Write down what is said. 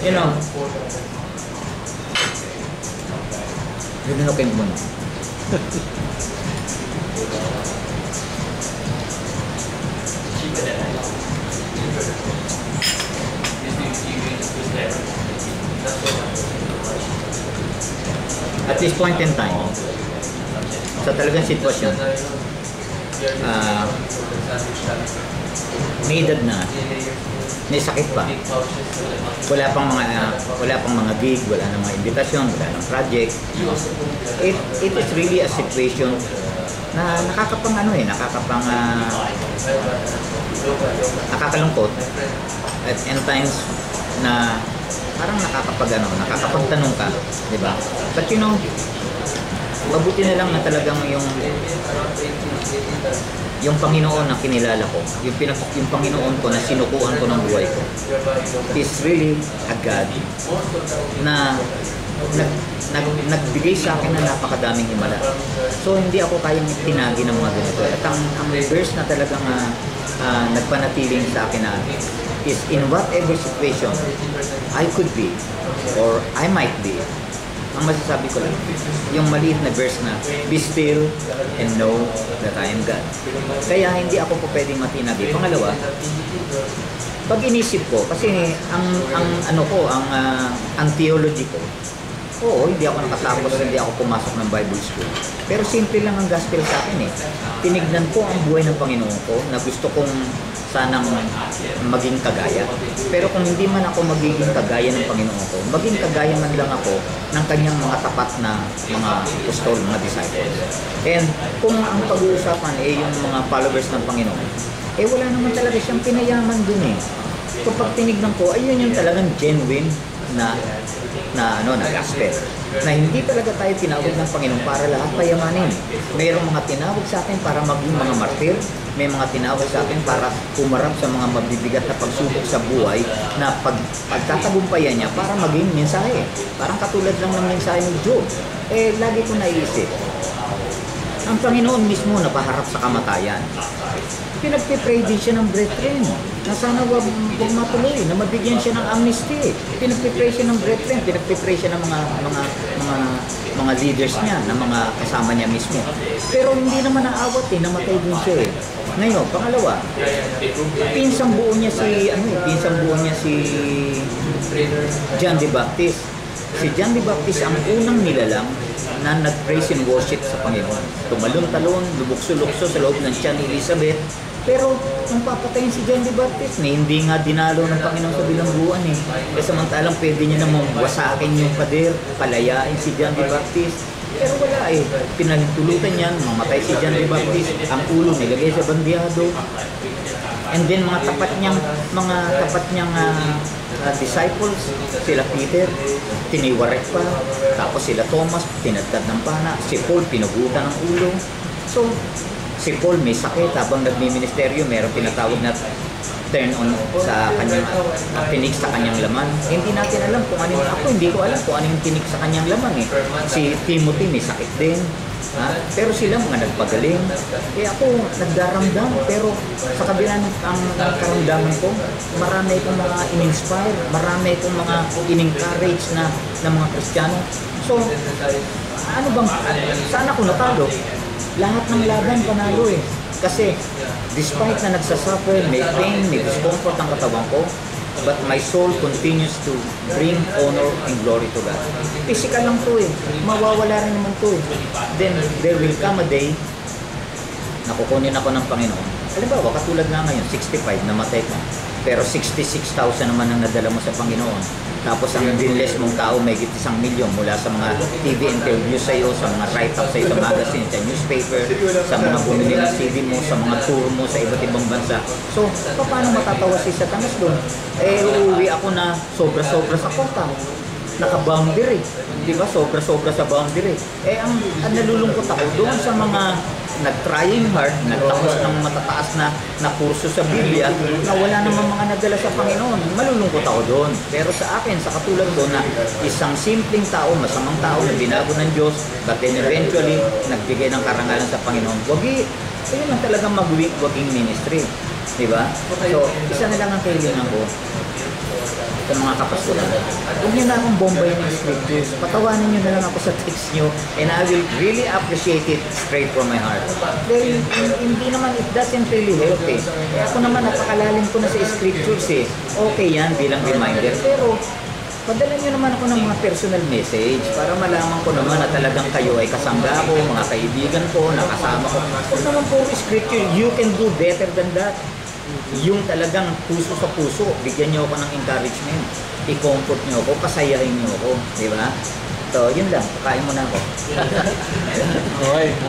You know, rinunukin mo na. At this point in time, sa talagang sitwasyon, may edad na, may sakit pa, wala pang mga gig, wala nang mga imbitasyon, wala nang project. It is really a situation na nakakalungkot at times na parang nakakapagtanong ka, di ba? But you know, mabuti na lang na talagang yung Panginoon na kinilala ko, yung Panginoon ko na sinukuan ko ng buhay ko, is really a God na nagbigay sa akin ng napakadaming himala. So hindi ako kayang tinagi ng mga ganito. At ang verse na talagang nagpanatiling sa akin na is in whatever situation I could be or I might be, ang masasabi ko lang, yung maliit na verse na, be still and know that I am God. Kaya hindi ako po pwedeng matinabi. Pangalawa, pag inisip ko, kasi ang theology ko, oo, hindi ako nakatapos, hindi ako pumasok ng Bible school. Pero simple lang ang gospel sa akin eh. Tinignan ko ang buhay ng Panginoon ko na gusto kong sanang maging kagaya. Pero kung hindi man ako magiging kagaya ng Panginoon ko, maging kagaya man lang ako ng kanyang mga tapat na mga apostol, mga disciples. And kung ang pag-uusapan eh yung mga followers ng Panginoon, eh wala naman talaga siyang pinayaman dun eh. Kapag tinignan ko, ayun yung talagang genuine na gospel. Na hindi talaga tayo tinawag ng Panginoon para lahat payamanin. Mayroong mga tinawag sa atin para maging mga martir, may mga tinawag sa atin para pumarap sa mga mabibigat na pagsubok sa buhay na pagtatagumpayan niya para maging mensahe. Parang katulad lang ng mensahe ng Job. Eh, lagi ko naiisip, ang Panginoon mismo napaharap sa kamatayan. Pinagpipray din siya ng brethren na sana wag matuloy, na mabigyan siya ng amnesty. Pinagpipray siya ng brethren, pinagpipray siya ng mga leaders niya, ng mga kasama niya mismo. Pero hindi naman naawat eh, namatay din siya eh. Ngayon, pangalawa, pinsang buo niya si John the Baptist. Si John the Baptist ang unang nilalang na nag-praise and worship sa Panginoon. Tumalon-talon, lubukso-lukso sa loob ng tiyan ni Elizabeth. Pero nung papatayin si John the Baptist, hindi nga dinalo ng Panginoon sa bilangguan eh. Kasi samantalang pwede niya namang wasakin yung pader, palayain si John the Baptist. Pero wala eh. Pinahintulutan niyan, mamatay si John the Baptist, ang ulo nilagay sa bandyado. And then mga tapat niyang disciples, sila Peter, tiniwarek pa. Tapos sila Thomas, tinadtad ng pana. Si Paul, pinugutan ng ulo. So, si Paul may sakit habang nagmi-ministeryo, mayroong tinatawag na turn on sa kanyang tinig sa kanyang laman. Hindi natin alam kung ano hindi ko alam kung ano yung tinig sa kanyang laman eh. Si Timothy may sakit din. Pero sila mga nagpagaling. Ako nagdaramdam, pero sa kabila ng karamdaman ko, marami akong mga in-inspire, marami akong mga in-encourage na mga Kristiyano. So, saan ako natalo? Lahat ng laban panalo eh. Kasi despite na nagsasuffer, may pain, may discomfort ang katawan ko, but my soul continues to bring honor and glory to God. Physical lang to eh. Mawawala rin naman to eh. Then there will come a day na kukunin ako ng Panginoon. Halimbawa, katulad nga ngayon, 65, namatay ka. Pero 66,000 naman ang nadala mo sa Panginoon. Tapos ang dinless mong tao may higit 1,000,000 mula sa mga TV interview sa iyo, sa mga write-up sa iyo sa magazine, sa newspaper, sa mga bumili ng CD mo, sa mga tour mo sa iba't ibang bansa. So, paano matatawa si Satanas doon? Eh, uuwi ako na sobra-sobra sa kota. Naka-boundary. Di ba? Sobra-sobra sa boundary. Eh, ang nalulungkot ako doon sa mga nag-trying hard, nagtapos ng matataas na kurso sa Biblia, na wala namang mga nadala sa Panginoon. Malulungkot ako doon. Pero sa akin, sa katulad doon na isang simpleng tao, masamang tao na binago ng Diyos, but then eventually, nagbigay ng karangalan sa Panginoon. Ayun lang talagang magwaging ministry. Diba? So, isa na lang ang kailangan ko. sa mga kapastoran. Huwag niyo na akong bombayin ng scriptures. Patawanin niyo na lang ako sa text niyo and I will really appreciate it straight from my heart. Dahil hindi naman, it doesn't really help eh. Ako naman, napakalalim ko na sa scriptures eh. Okay yan bilang reminder. Pero, padala nyo naman ako ng mga personal message para malaman ko naman na talagang kayo ay kasangga ko, mga kaibigan ko, nakasama ko. Huwag naman puro scripture, you can do better than that. Yung talagang puso sa puso, bigyan nyo ako ng encouragement. I-comfort nyo ako, pasayahin nyo ako. Di ba? So, yun lang. Kain mo na ako. Okay.